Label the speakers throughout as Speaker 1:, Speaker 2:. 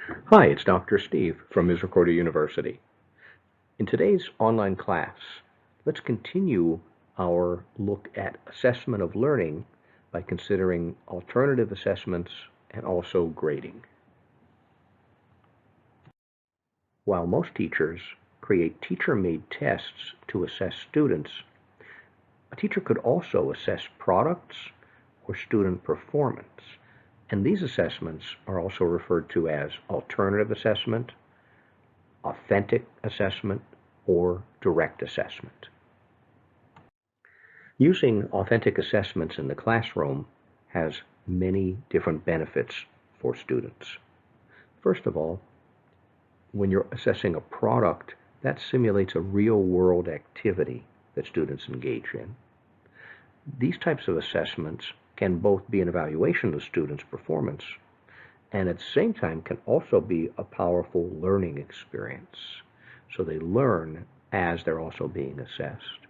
Speaker 1: Hi, it's Dr. Steve from Misericordia University. In today's online class, let's continue our look at assessment of learning by considering alternative assessments and also grading. While most teachers create teacher-made tests to assess students, a teacher could also assess products or student performance. And these assessments are also referred to as alternative assessment, authentic assessment, or direct assessment. Using authentic assessments in the classroom has many different benefits for students. First of all, when you're assessing a product, that simulates a real-world activity that students engage in. These types of assessments can both be an evaluation of the student's performance and at the same time can also be a powerful learning experience. So they learn as they're also being assessed.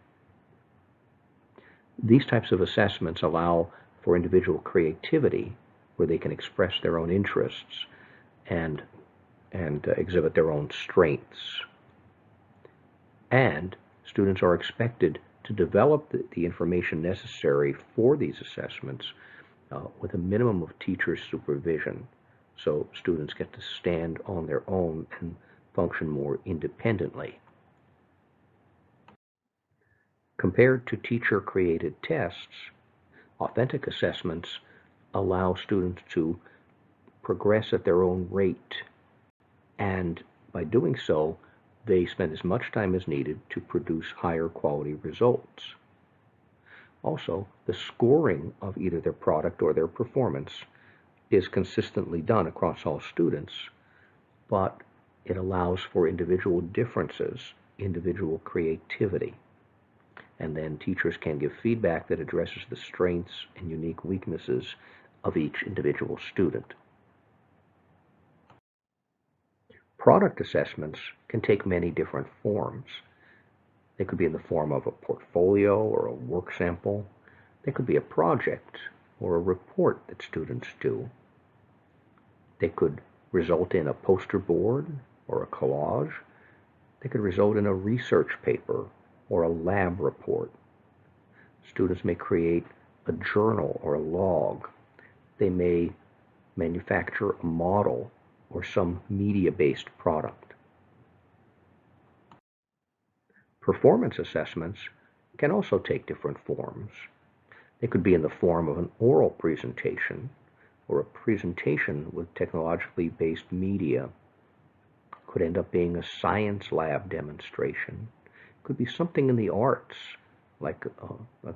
Speaker 1: These types of assessments allow for individual creativity where they can express their own interests and exhibit their own strengths. And students are expected to develop the information necessary for these assessments with a minimum of teacher supervision. So students get to stand on their own and function more independently. Compared to teacher-created tests, authentic assessments allow students to progress at their own rate, and by doing so, they spend as much time as needed to produce higher quality results. Also, the scoring of either their product or their performance is consistently done across all students, but it allows for individual differences, individual creativity. And then teachers can give feedback that addresses the strengths and unique weaknesses of each individual student. Product assessments can take many different forms. They could be in the form of a portfolio or a work sample. They could be a project or a report that students do. They could result in a poster board or a collage. They could result in a research paper or a lab report. Students may create a journal or a log. They may manufacture a model or some media-based product. Performance assessments can also take different forms. They could be in the form of an oral presentation or a presentation with technologically based media. Could end up being a science lab demonstration. Could be something in the arts, like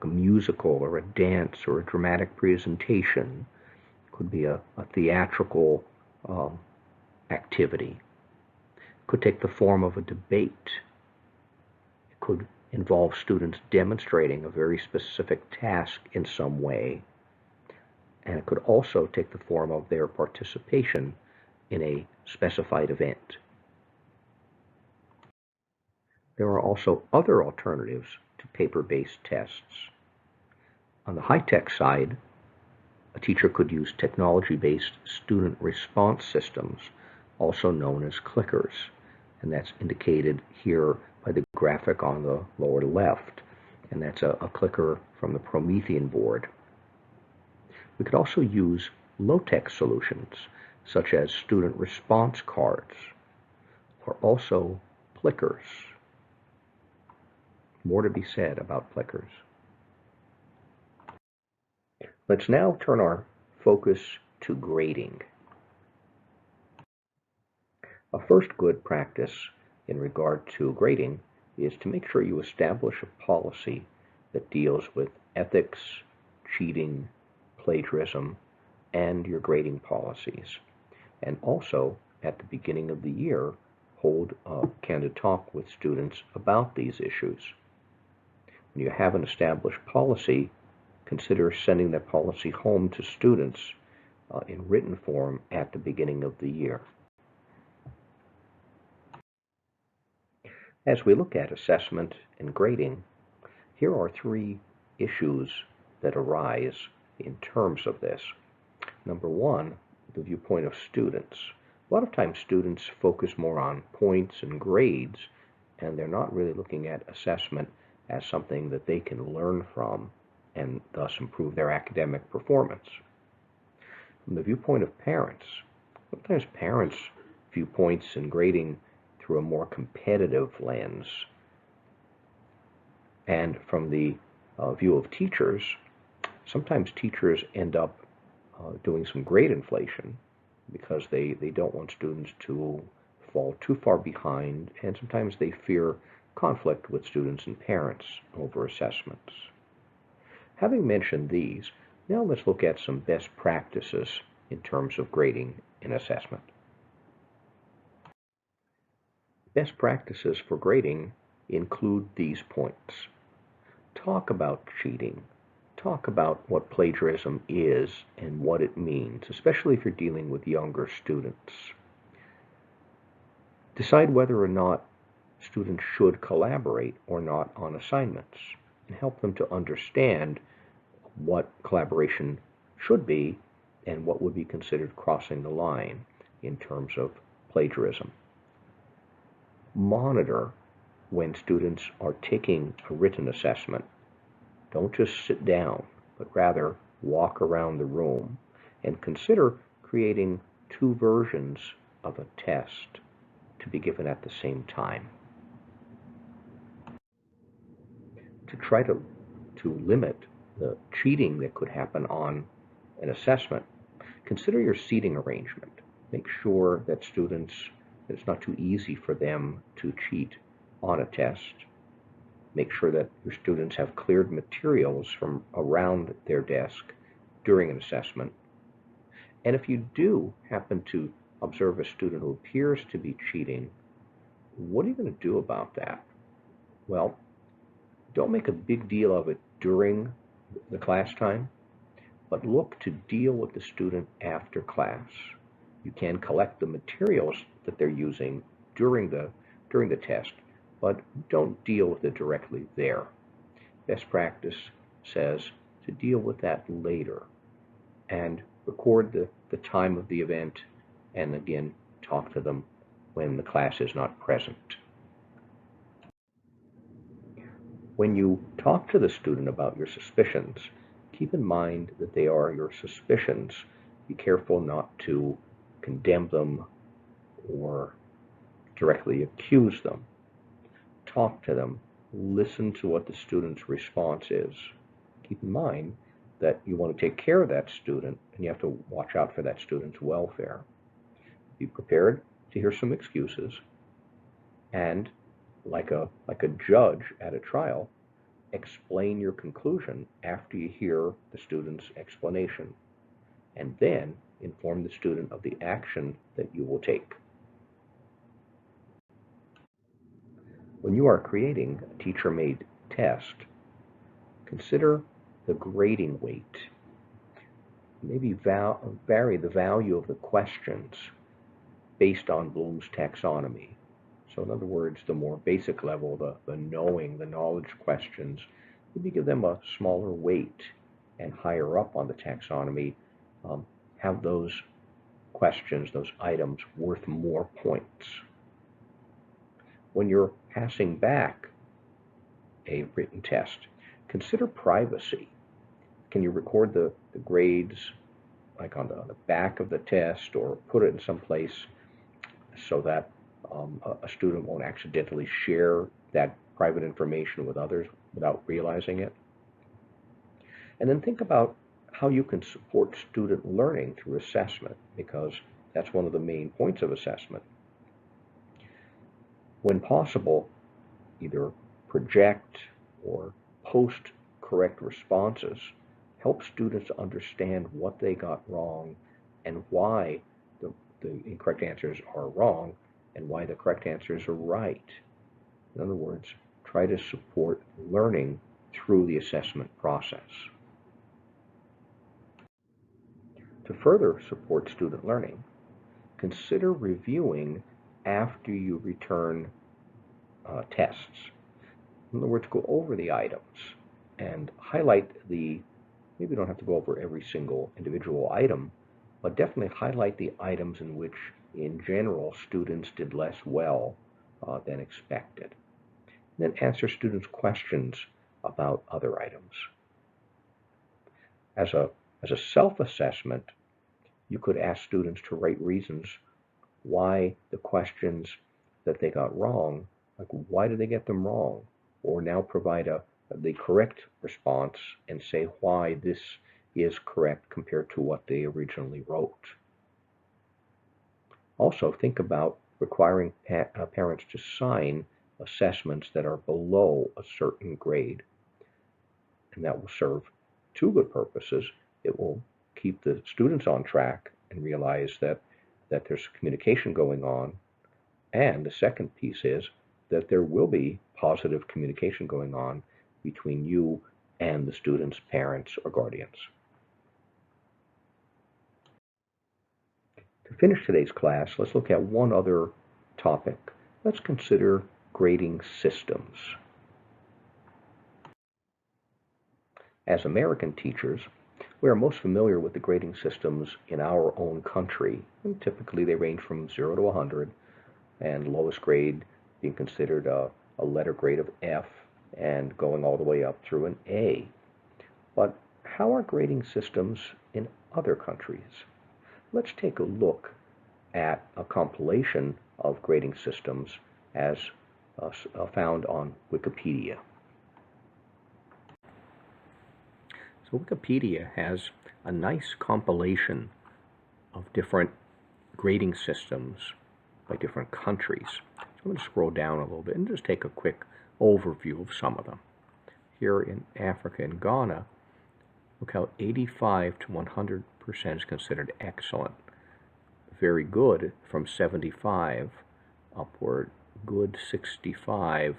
Speaker 1: a musical or a dance or a dramatic presentation. Could be a theatrical activity. Could take the form of a debate. It could involve students demonstrating a very specific task in some way. And it could also take the form of their participation in a specified event. There are also other alternatives to paper-based tests. On the high-tech side, a teacher could use technology-based student response systems, also known as clickers, and that's indicated here by the graphic on the lower left, and that's a clicker from the Promethean board. We could also use low-tech solutions, such as student response cards, or also plickers. More to be said about plickers. Let's now turn our focus to grading. A first good practice in regard to grading is to make sure you establish a policy that deals with ethics, cheating, plagiarism, and your grading policies. And also, at the beginning of the year, hold a candid talk with students about these issues. When you have an established policy, consider sending that policy home to students in written form at the beginning of the year. As we look at assessment and grading, here are three issues that arise in terms of this. Number one, the viewpoint of students. A lot of times students focus more on points and grades, and they're not really looking at assessment as something that they can learn from and thus improve their academic performance. From the viewpoint of parents, sometimes parents view points and grading through a more competitive lens. And from the view of teachers, sometimes teachers end up doing some grade inflation because they don't want students to fall too far behind, and sometimes they fear conflict with students and parents over assessments. Having mentioned these, now let's look at some best practices in terms of grading and assessment. Best practices for grading include these points. Talk about cheating. Talk about what plagiarism is and what it means, especially if you're dealing with younger students. Decide whether or not students should collaborate or not on assignments, and help them to understand what collaboration should be and what would be considered crossing the line in terms of plagiarism. Monitor when students are taking a written assessment. Don't just sit down, but rather walk around the room and consider creating two versions of a test to be given at the same time. To try to limit the cheating that could happen on an assessment, consider your seating arrangement. Make sure that it's not too easy for them to cheat on a test. Make sure that your students have cleared materials from around their desk during an assessment. And if you do happen to observe a student who appears to be cheating, what are you going to do about that? Well, don't make a big deal of it during the class time, but look to deal with the student after class. You can collect the materials that they're using during the test, but don't deal with it directly there. Best practice says to deal with that later and record the time of the event, and again, talk to them when the class is not present. When you talk to the student about your suspicions, keep in mind that they are your suspicions. Be careful not to condemn them or directly accuse them. Talk to them. Listen to what the student's response is. Keep in mind that you want to take care of that student, and you have to watch out for that student's welfare. Be prepared to hear some excuses, and like a judge at a trial, explain your conclusion after you hear the student's explanation, and then inform the student of the action that you will take. When you are creating a teacher-made test, consider the grading weight. Maybe vary the value of the questions based on Bloom's taxonomy. So in other words, the more basic level, the knowledge questions, maybe give them a smaller weight, and higher up on the taxonomy, have those questions, those items, worth more points. When you're passing back a written test, consider privacy. Can you record the grades like on the back of the test, or put it in some place so that a student won't accidentally share that private information with others without realizing it? And then think about how you can support student learning through assessment, because that's one of the main points of assessment. When possible, either project or post correct responses. Help students understand what they got wrong and why the incorrect answers are wrong and why the correct answers are right. In other words, try to support learning through the assessment process. To further support student learning, consider reviewing after you return tests. In other words, go over the items and highlight maybe you don't have to go over every single individual item, but definitely highlight the items in which, in general, students did less well than expected. And then answer students' questions about other items. As a self-assessment, you could ask students to write reasons why the questions that they got wrong, like why did they get them wrong? Or now provide the correct response and say why this is correct compared to what they originally wrote. Also, think about requiring parents to sign assessments that are below a certain grade. And that will serve two good purposes. It will keep the students on track and realize that there's communication going on. And the second piece is that there will be positive communication going on between you and the student's parents or guardians. To finish today's class, let's look at one other topic. Let's consider grading systems. As American teachers, we are most familiar with the grading systems in our own country, and typically they range from 0 to 100, and lowest grade being considered a letter grade of F and going all the way up through an A. But how are grading systems in other countries? Let's take a look at a compilation of grading systems as found on Wikipedia. So Wikipedia has a nice compilation of different grading systems by different countries. So I'm going to scroll down a little bit and just take a quick overview of some of them. Here in Africa and Ghana, look how 85 to 100% is considered excellent. Very good from 75 upward, good 65.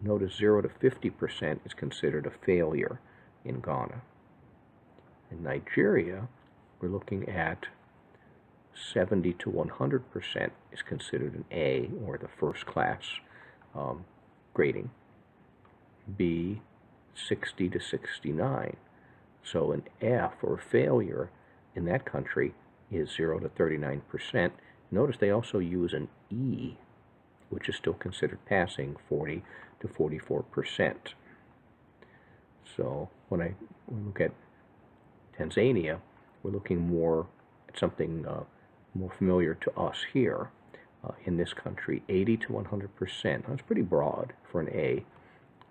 Speaker 1: Notice 0 to 50% is considered a failure in Ghana. In Nigeria, we're looking at 70 to 100% is considered an A, or the first class grading. B, 60 to 69. So an F, or failure, in that country is 0 to 39%. Notice they also use an E, which is still considered passing, 40 to 44%. So when we look at Tanzania, we're looking more at something more familiar to us here in this country, 80 to 100%. That's pretty broad for an A,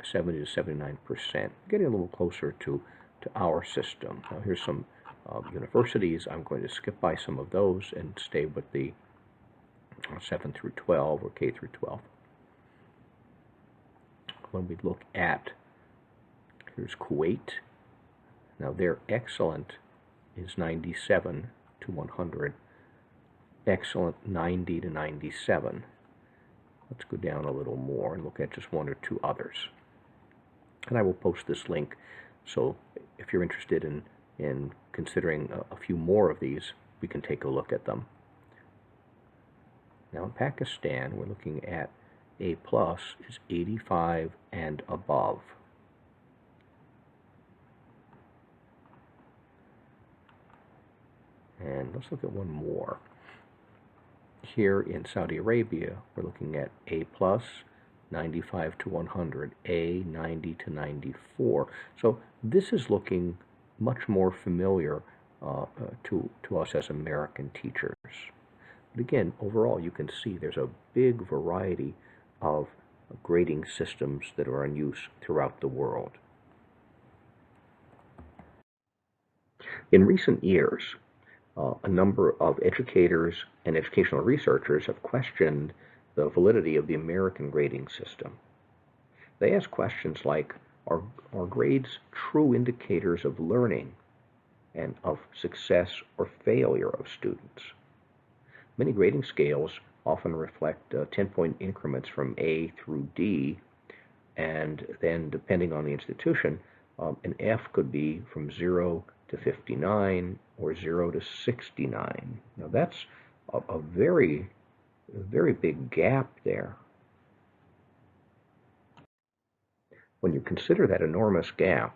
Speaker 1: 70 to 79%. Getting a little closer to our system. Now here's some universities. I'm going to skip by some of those and stay with the 7 through 12 or K through 12. When we look at, here's Kuwait. Now their excellent is 97 to 100. Excellent 90 to 97. Let's go down a little more and look at just one or two others. And I will post this link, so if you're interested in considering a few more of these, we can take a look at them. Now in Pakistan, we're looking at A plus is 85 and above. And let's look at one more. Here in Saudi Arabia, we're looking at A plus, 95 to 100, A, 90 to 94. So this is looking much more familiar to us as American teachers. But again, overall, you can see there's a big variety of grading systems that are in use throughout the world. In recent years, a number of educators and educational researchers have questioned the validity of the American grading system. They ask questions like, are grades true indicators of learning and of success or failure of students? Many grading scales often reflect 10-point increments from A through D, and then depending on the institution, an F could be from 0 to 59 or 0 to 69. Now that's a very big gap there. When you consider that enormous gap,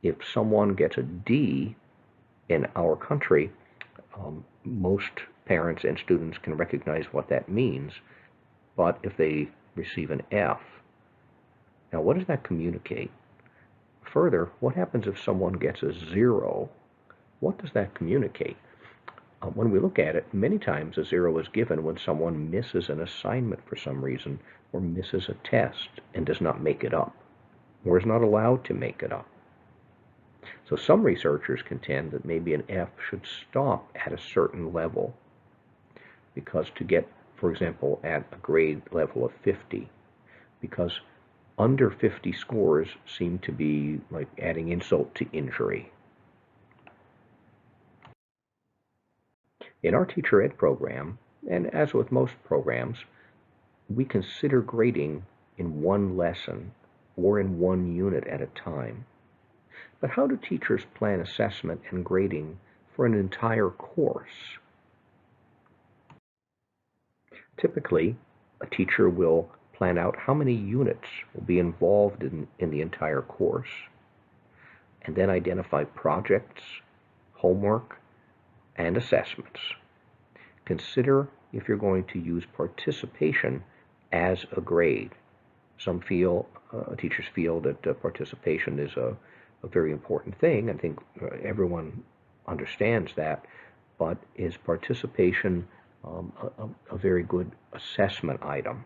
Speaker 1: if someone gets a D in our country, Most parents and students can recognize what that means, but if they receive an F, now what does that communicate? Further, what happens if someone gets a 0? What does that communicate? When we look at it, many times a 0 is given when someone misses an assignment for some reason, or misses a test and does not make it up, or is not allowed to make it up. So some researchers contend that maybe an F should stop at a certain level, because to get, for example, at a grade level of 50, because under 50 scores seem to be like adding insult to injury. In our teacher ed program, and as with most programs, we consider grading in one lesson or in one unit at a time. But how do teachers plan assessment and grading for an entire course? Typically, a teacher will plan out how many units will be involved in the entire course, and then identify projects, homework, and assessments. Consider if you're going to use participation as a grade. Some teachers feel that participation is a very important thing. I think everyone understands that, but is participation a very good assessment item?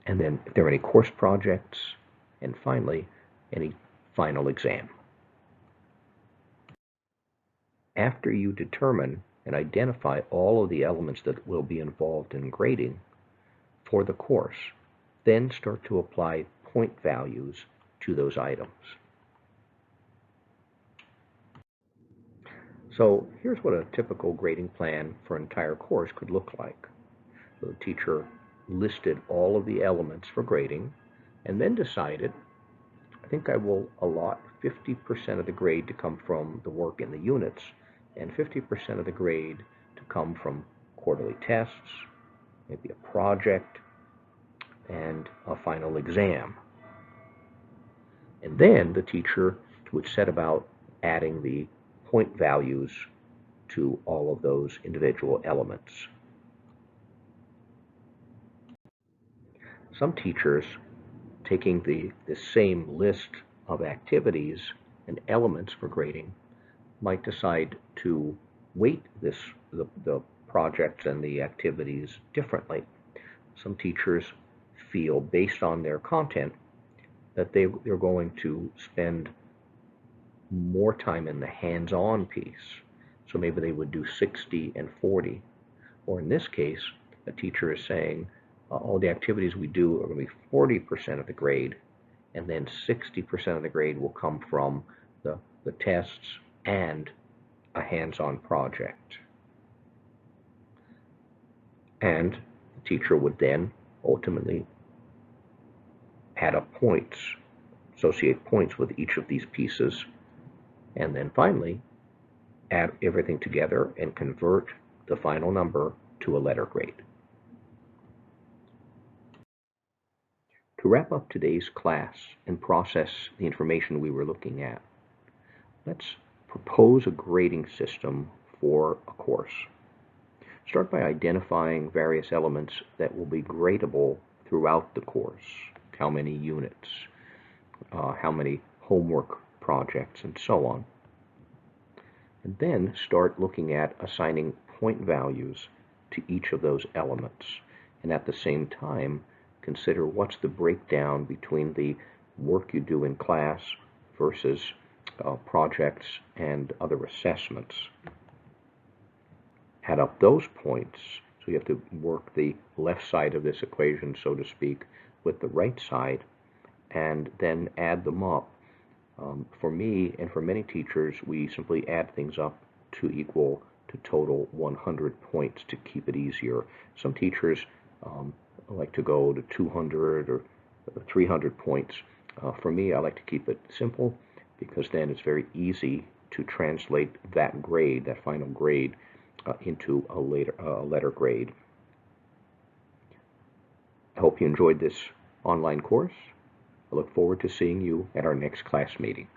Speaker 1: And then if there are any course projects, and finally, any final exam. After you determine and identify all of the elements that will be involved in grading for the course, then start to apply point values to those items. So here's what a typical grading plan for an entire course could look like. The teacher listed all of the elements for grading and then decided, I think I will allot 50% of the grade to come from the work in the units and 50% of the grade to come from quarterly tests, maybe a project, and a final exam. And then the teacher would set about adding the point values to all of those individual elements. Some teachers, taking the same list of activities and elements for grading, might decide to weight the projects and the activities differently. Some teachers feel, based on their content, that they're going to spend more time in the hands-on piece. So maybe they would do 60 and 40. Or in this case, a teacher is saying, all the activities we do are going to be 40% of the grade, and then 60% of the grade will come from the tests and a hands-on project. And the teacher would then ultimately add up points, associate points with each of these pieces, and then finally add everything together and convert the final number to a letter grade. To wrap up today's class and process the information we were looking at, let's propose a grading system for a course. Start by identifying various elements that will be gradable throughout the course. How many units, how many homework projects, and so on. And then start looking at assigning point values to each of those elements. And at the same time, consider what's the breakdown between the work you do in class versus projects and other assessments. Add up those points, so you have to work the left side of this equation, so to speak, with the right side, and then add them up. For me and for many teachers, we simply add things up to equal to total 100 points to keep it easier. Some teachers like to go to 200 or 300 points. For me, I like to keep it simple, because then it's very easy to translate that grade, that final grade, into a letter grade. I hope you enjoyed this online course. I look forward to seeing you at our next class meeting.